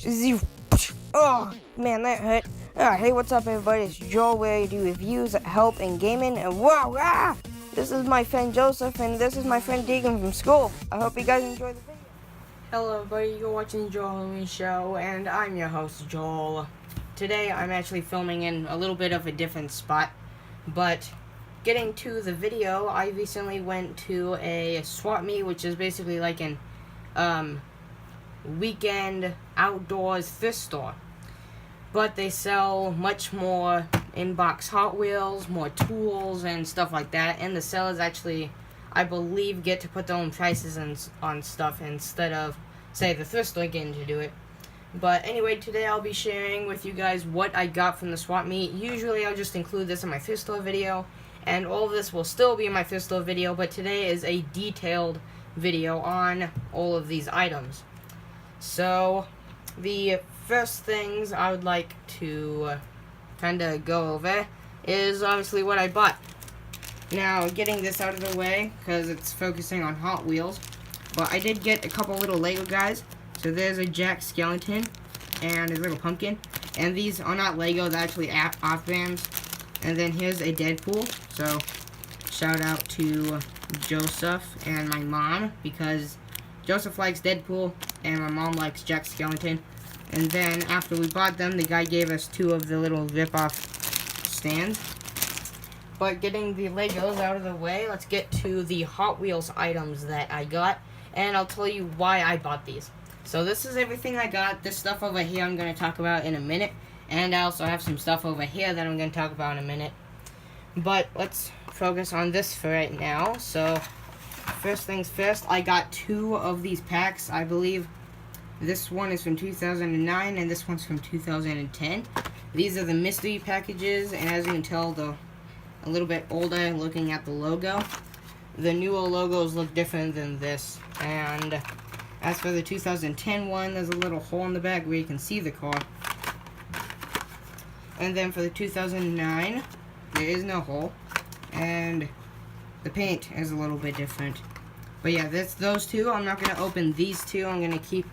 Oh, man, that hurt. Hey, what's up, everybody? It's Joel, where I do reviews, help, and gaming. And wow, this is my friend Joseph, and this is my friend Deegan from school. I hope you guys enjoy the video. Hello, everybody. You're watching Joel and Me Show, and I'm your host, Joel. Today, I'm actually filming in a little bit of a different spot, but getting to the video, I recently went to a swap meet, which is basically like an weekend outdoors thrift store. But they sell much more in-box Hot Wheels, more tools, and stuff like that. And the sellers actually, I believe, get to put their own prices on stuff instead of, say, the thrift store getting to do it. But anyway, today I'll be sharing with you guys what I got from the swap meet. Usually I'll just include this in my thrift store video, and all of this will still be in my thrift store video, but today is a detailed video on all of these items. So, the first things I would like to kind of go over is obviously what I bought. Now, getting this out of the way, because it's focusing on Hot Wheels, but I did get a couple little Lego guys. So there's a Jack Skellington and a little pumpkin, and these are not Lego, they're actually off-brands. And then here's a Deadpool, so shout out to Joseph and my mom, because Joseph likes Deadpool and my mom likes Jack Skellington. And then after we bought them, the guy gave us two of the little rip-off stands. But getting the Legos out of the way, let's get to the Hot Wheels items that I got, and I'll tell you why I bought these. So this is everything I got. This stuff over here I'm going to talk about in a minute, and I also have some stuff over here that I'm going to talk about in a minute. But let's focus on this for right now. So first things first, I got two of these packs. I believe this one is from 2009 and this one's from 2010. These are the mystery packages, and as you can tell, they're a little bit older looking at the logo. The newer logos look different than this. And as for the 2010 one, there's a little hole in the back where you can see the car. And then for the 2009, there is no hole, and the paint is a little bit different. But yeah, that's those two. I'm not going to open these two. I'm going to keep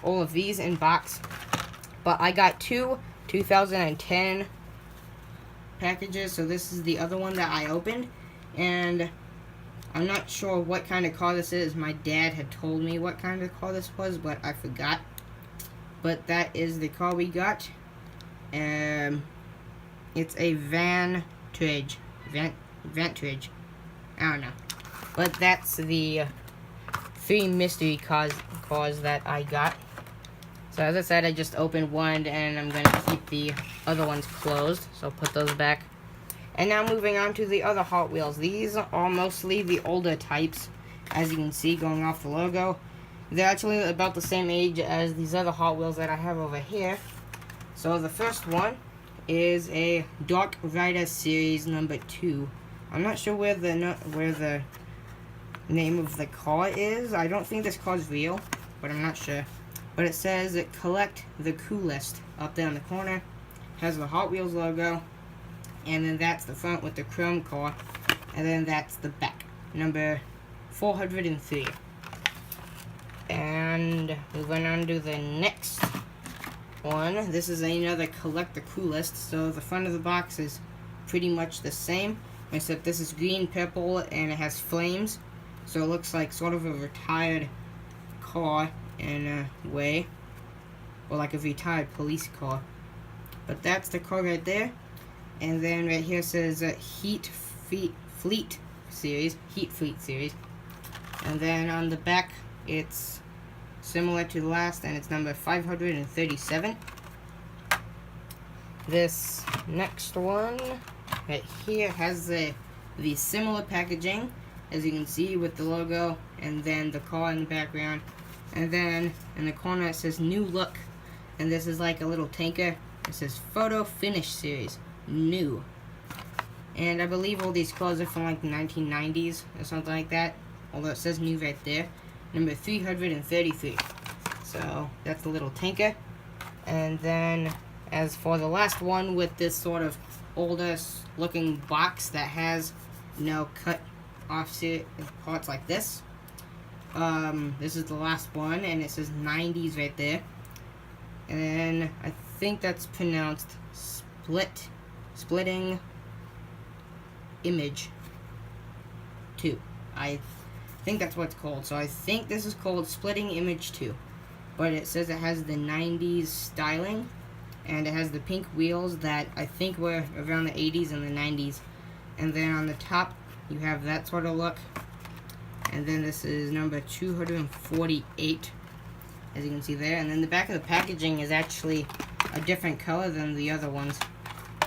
all of these in box. But I got two 2010 packages, so this is the other one that I opened. And I'm not sure what kind of car this is. My dad had told me what kind of car this was, but I forgot. But that is the car we got. It's a Vantage. Vantage. I don't know. But that's the three mystery cars that I got. So as I said, I just opened one, and I'm going to keep the other ones closed. So I'll put those back. And now moving on to the other Hot Wheels. These are mostly the older types, as you can see going off the logo. They're actually about the same age as these other Hot Wheels that I have over here. So the first one is a Dark Rider Series number 2. I'm not sure where the name of the car is. I don't think this car is real, but I'm not sure. But it says collect the coolest up there in the corner. Has the Hot Wheels logo. And then that's the front with the chrome car. And then that's the back. Number 403. And moving on to the next one. This is another collect the coolest. So the front of the box is pretty much the same, except this is green, purple, and it has flames. So it looks like sort of a retired car in a way. Or like a retired police car. But that's the car right there. And then right here says Heat Fleet Series. And then on the back, it's similar to the last, and it's number 537. This next one right here has the similar packaging, as you can see, with the logo, and then the car in the background. And then in the corner it says New Look, and this is like a little tanker. It says Photo Finish Series. New. And I believe all these cars are from like the 1990s or something like that, although it says new right there. Number 333. So that's the little tanker. And then as for the last one with this sort of older looking box that has no cut off parts like this, This is the last one, and it says 90s right there. And then I think that's pronounced Splitting Image 2. I think that's what it's called. So I think this is called Splitting Image 2. But it says it has the 90s styling. And it has the pink wheels that I think were around the 80s and the 90s. And then on the top, you have that sort of look. And then this is number 248, as you can see there. And then the back of the packaging is actually a different color than the other ones.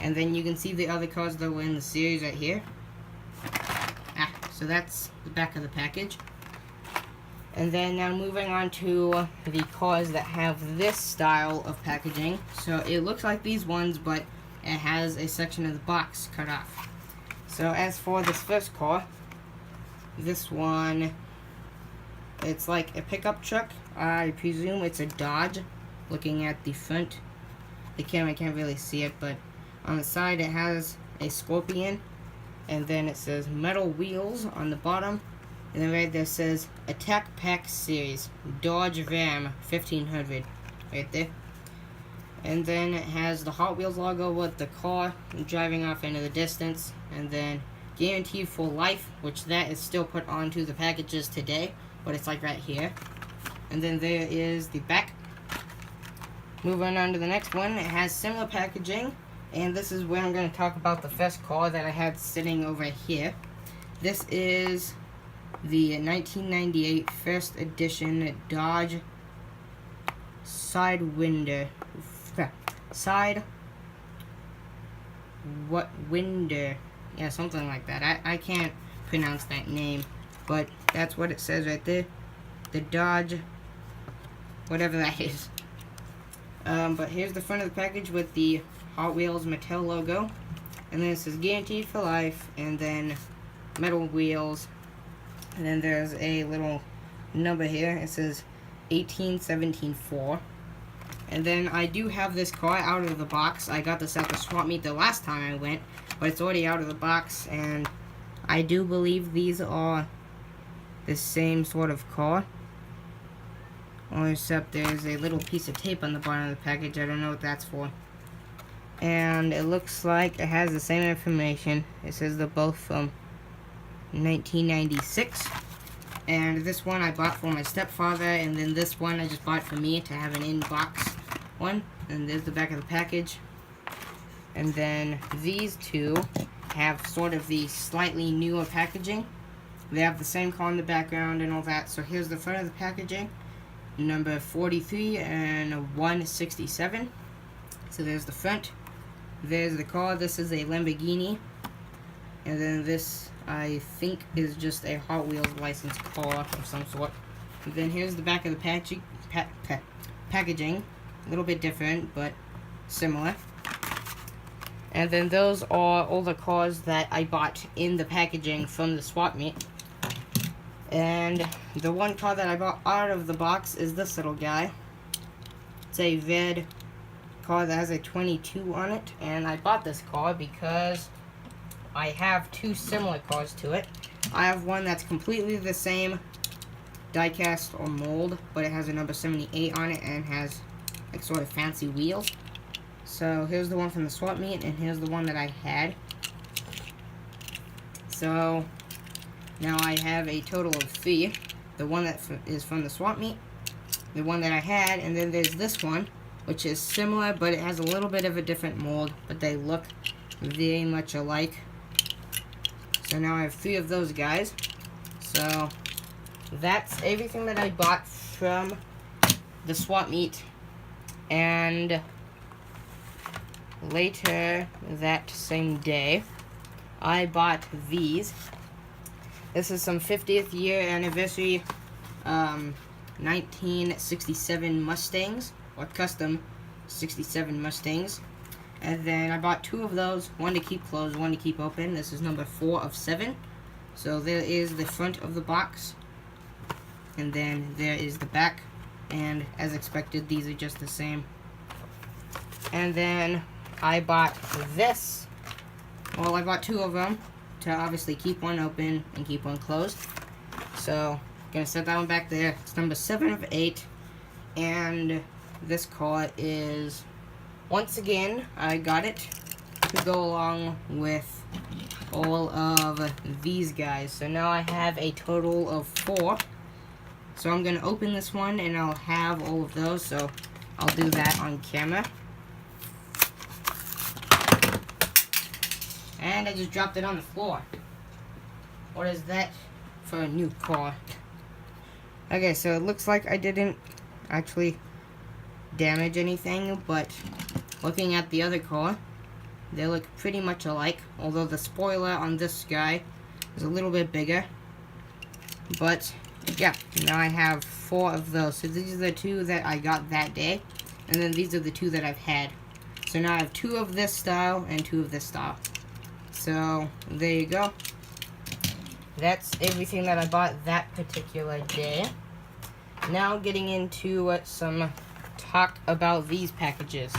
And then you can see the other cars that were in the series right here. So that's the back of the package. And then now moving on to the cars that have this style of packaging. So it looks like these ones, but it has a section of the box cut off. So as for this first car, this one, it's like a pickup truck. I presume it's a Dodge. Looking at the front, the camera can't really see it, but on the side it has a Scorpion. And then it says metal wheels on the bottom. And then right there says Attack Pack Series Dodge Ram 1500 right there. And then it has the Hot Wheels logo with the car driving off into the distance. And then Guaranteed for Life, which that is still put onto the packages today, but it's like right here. And then there is the back. Moving on to the next one, it has similar packaging. And this is where I'm going to talk about the first car that I had sitting over here. This is the 1998 first edition Dodge Sidewinder. Yeah, something like that. I can't pronounce that name, but that's what it says right there. The Dodge, whatever that is. But here's the front of the package with the Hot Wheels Mattel logo. And then it says Guaranteed for Life, and then metal wheels. And then there's a little number here. It says 18174. And then I do have this car out of the box. I got this at the swap meet the last time I went, but it's already out of the box. And I do believe these are the same sort of car. Only except there's a little piece of tape on the bottom of the package. I don't know what that's for. And it looks like it has the same information. It says they're both from 1996. And this one I bought for my stepfather, and then this one I just bought for me to have an in-box one. And there's the back of the package. And then these two have sort of the slightly newer packaging. They have the same car in the background and all that. So here's the front of the packaging. Number 43 and 167. So there's the front. There's the car. This is a Lamborghini. And then this, I think, is just a Hot Wheels licensed car of some sort. And then here's the back of the packaging. A little bit different, but similar. And then those are all the cars that I bought in the packaging from the swap meet. And the one car that I bought out of the box is this little guy. It's a red car that has a 22 on it, and I bought this car because I have two similar cars to it. I have one that's completely the same die-cast or mold, but it has a number 78 on it and has like sort of fancy wheels. So here's the one from the swap meet, and here's the one that I had. So now I have a total of 3. The one that is from the swap meet, the one that I had, and then there's this one, which is similar, but it has a little bit of a different mold, but they look very much alike. So now I have 3 of those guys. So that's everything that I bought from the swap meet. And later that same day, I bought these. This is some 50th year anniversary 1967 Mustangs, or custom 67 Mustangs. And then I bought 2 of those, one to keep closed, one to keep open. This is number 4 of 7. So there is the front of the box, and then there is the back. And as expected, these are just the same. And then I bought this. Well, I bought 2 of them to obviously keep one open and keep one closed. So, gonna set that one back there. It's number 7 of 8. And this car is, once again, I got it to go along with all of these guys. So now I have a total of 4. So I'm gonna open this one and I'll have all of those, so I'll do that on camera. And I just dropped it on the floor. What is that for a new car? Okay, so it looks like I didn't actually damage anything, but looking at the other car, they look pretty much alike, although the spoiler on this guy is a little bit bigger. But yeah, now I have 4 of those. So these are the 2 that I got that day, and then these are the 2 that I've had. So now I have 2 of this style and 2 of this style. So there you go. That's everything that I bought that particular day. Now getting into some talk about these packages.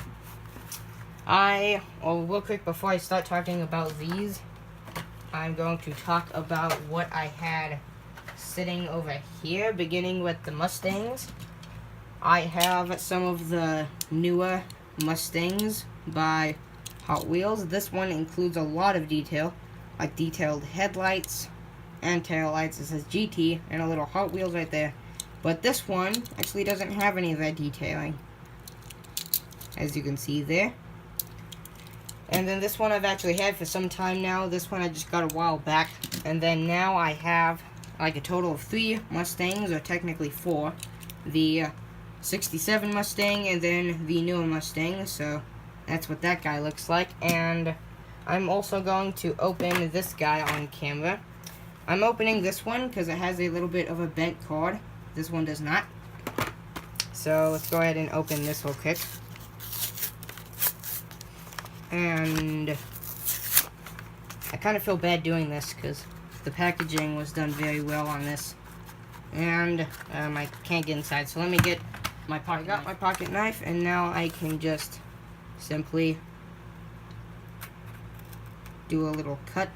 Real quick before I start talking about these, I'm going to talk about what I had sitting over here, beginning with the Mustangs. I have some of the newer Mustangs by Hot Wheels. This one includes a lot of detail, like detailed headlights and tail lights. It says GT and a little Hot Wheels right there. But this one actually doesn't have any of that detailing, as you can see there. And then this one I've actually had for some time now. This one I just got a while back. And then now I have like a total of 3 Mustangs, or technically 4. The 67 Mustang and then the newer Mustang. So that's what that guy looks like. And I'm also going to open this guy on camera. I'm opening this one because it has a little bit of a bent cord. This one does not. So let's go ahead and open this real quick. And I kind of feel bad doing this because the packaging was done very well on this. And I can't get inside, so let me get my pocket knife. I got my pocket knife, and now I can just simply do a little cut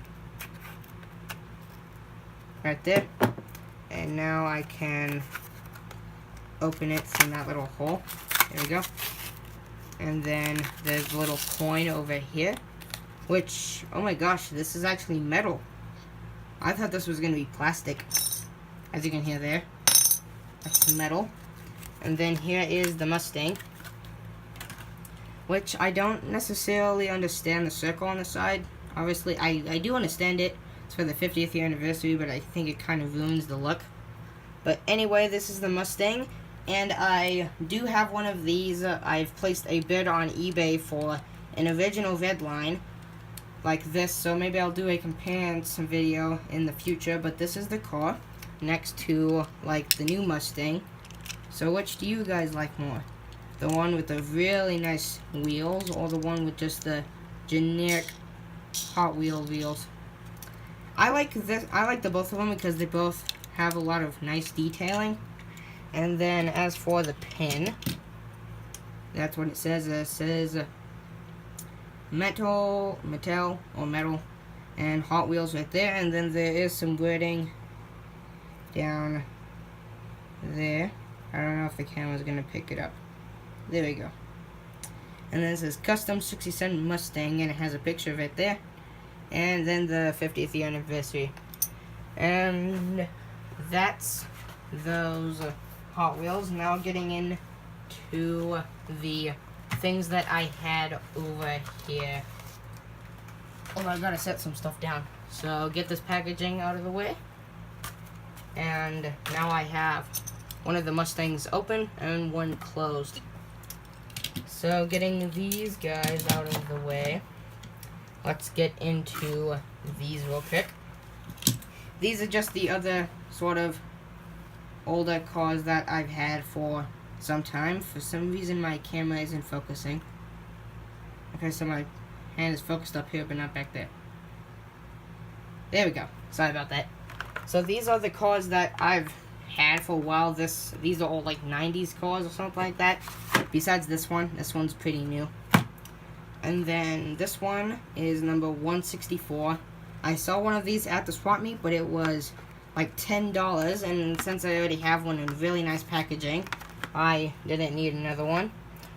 right there. And now I can open it from that little hole. There we go. And then there's a little coin over here, which, oh my gosh, this is actually metal. I thought this was going to be plastic. As you can hear there, that's metal. And then here is the Mustang, which I don't necessarily understand the circle on the side. Obviously, I do understand it. It's for the 50th year anniversary, but I think it kind of ruins the look. But anyway, this is the Mustang. And I do have one of these. I've placed a bid on eBay for an original red line like this, so maybe I'll do a comparison video in the future. But this is the car next to like the new Mustang. So which do you guys like more? The one with the really nice wheels, or the one with just the generic Hot Wheel wheels? I like this. I like the both of them because they both have a lot of nice detailing. And then as for the pin, that's what it says. It says metal, and Hot Wheels right there. And then there is some wording down there. I don't know if the camera's gonna pick it up. There we go. And then it says Custom 67 Mustang, and it has a picture right there. And then the 50th year anniversary. And that's those Hot Wheels. Now getting into the things that I had over here. Oh, I gotta set some stuff down. So get this packaging out of the way. And now I have one of the Mustangs open and one closed. So getting these guys out of the way, let's get into these real quick. These are just the other sort of older cars that I've had for some time. For some reason my camera isn't focusing. Okay, so my hand is focused up here but not back there. There we go. Sorry about that. So these are the cars that I've had for a while. These are all like 90s cars or something like that. Besides this one's pretty new. And then this one is number 164. I saw one of these at the swap meet, but it was like $10, and since I already have one in really nice packaging, I didn't need another one.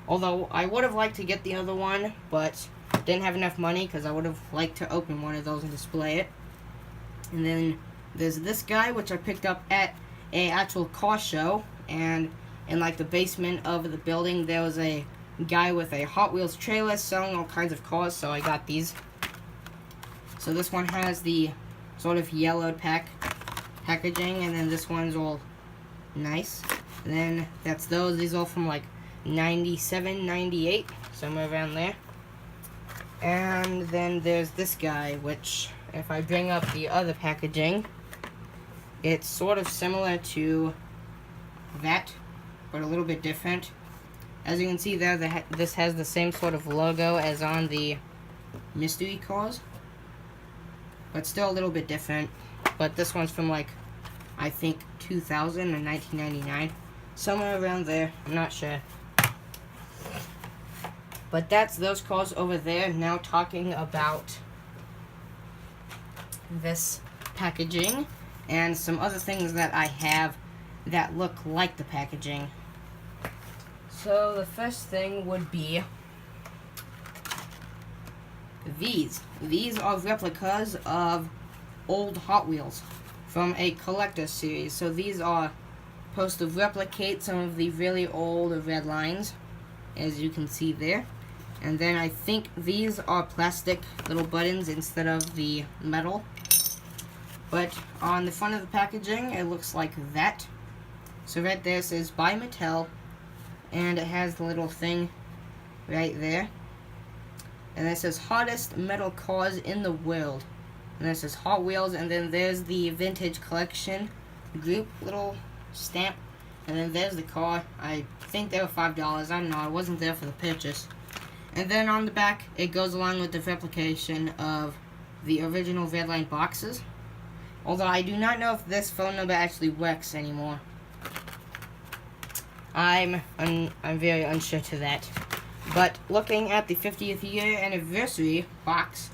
Although I would have liked to get the other one, but didn't have enough money because I would have liked to open one of those and display it. And then there's this guy, which I picked up at a actual car show, and in like the basement of the building there was a guy with a Hot Wheels trailer selling all kinds of cars, so I got these. So this one has the sort of yellowed packaging, and then this one's all nice. And then that's those. These are all from like 97, 98, somewhere around there. And then there's this guy, which if I bring up the other packaging, it's sort of similar to that, but a little bit different. As you can see there, this has the same sort of logo as on the mystery cars, but still a little bit different. But this one's from like, I think 2000 or 1999, somewhere around there, I'm not sure. But that's those cars over there. Now talking about this packaging and some other things that I have that look like the packaging. So the first thing would be these. These are replicas of old Hot Wheels from a collector series. So these are supposed to replicate some of the really old red lines, as you can see there. And then I think these are plastic little buttons instead of the metal. But on the front of the packaging, it looks like that. So right there says by Mattel, and it has the little thing right there. And it says hottest metal cars in the world. And it says Hot Wheels, and then there's the vintage collection group little stamp. And then there's the car. I think they were $5. I don't know, I wasn't there for the purchase. And then on the back, it goes along with the replication of the original Redline boxes. Although I do not know if this phone number actually works anymore. I'm very unsure to that. But looking at the 50th year anniversary box,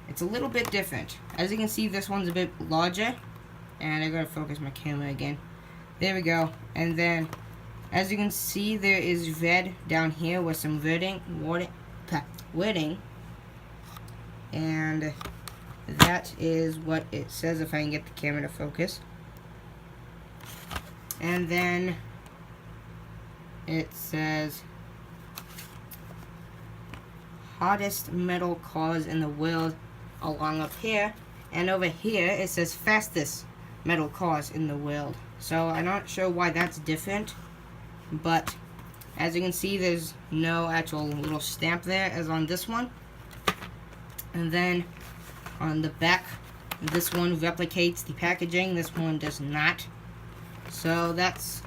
it's a little bit different. As you can see, this one's a bit larger. And I gotta focus my camera again. There we go. And then, as you can see, there is red down here with some wording. And that is what it says if I can get the camera to focus. And then it says hottest metal cars in the world along up here, and over here it says fastest metal cars in the world. So I'm not sure why that's different, but as you can see, there's no actual little stamp there as on this one. And then on the back, this one replicates the packaging, this one does not. So that's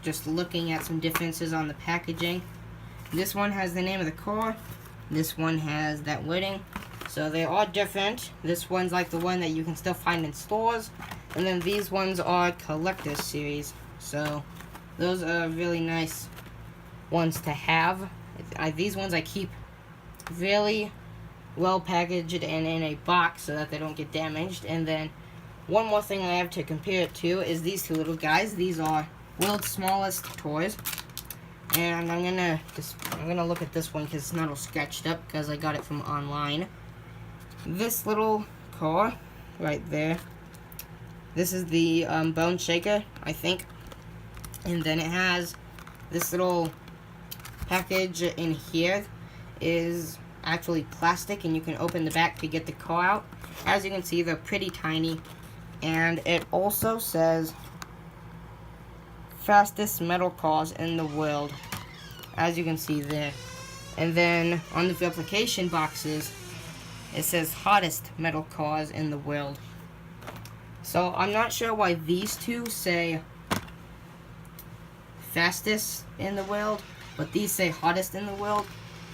just looking at some differences on the packaging. This one has the name of the car, this one has that wording. So they are different. This one's like the one that you can still find in stores, and then these ones are collector series. So those are really nice ones to have. These ones I keep really well packaged and in a box so that they don't get damaged. And then one more thing I have to compare it to is these two little guys. These are world's smallest toys. And I'm gonna look at this one because it's not all sketched up because I got it from online. This little car right there, this is the Bone Shaker, I think. And then it has this little package in here is actually plastic, and you can open the back to get the car out. As you can see, they're pretty tiny. And it also says fastest metal cars in the world, as you can see there. And then on the replication boxes, it says hottest metal cars in the world. So I'm not sure why these two say fastest in the world, but these say hottest in the world.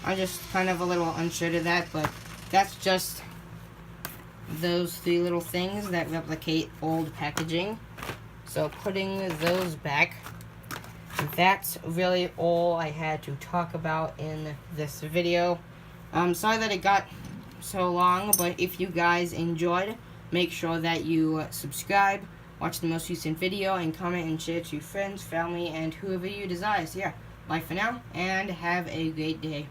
I'm just kind of a little unsure to that, but that's just those three little things that replicate old packaging. So putting those back, that's really all I had to talk about in this video. I'm sorry that it got so long, but if you guys enjoyed, make sure that you subscribe, watch the most recent video, and comment and share to your friends, family, and whoever you desire. So yeah, bye for now, and have a great day.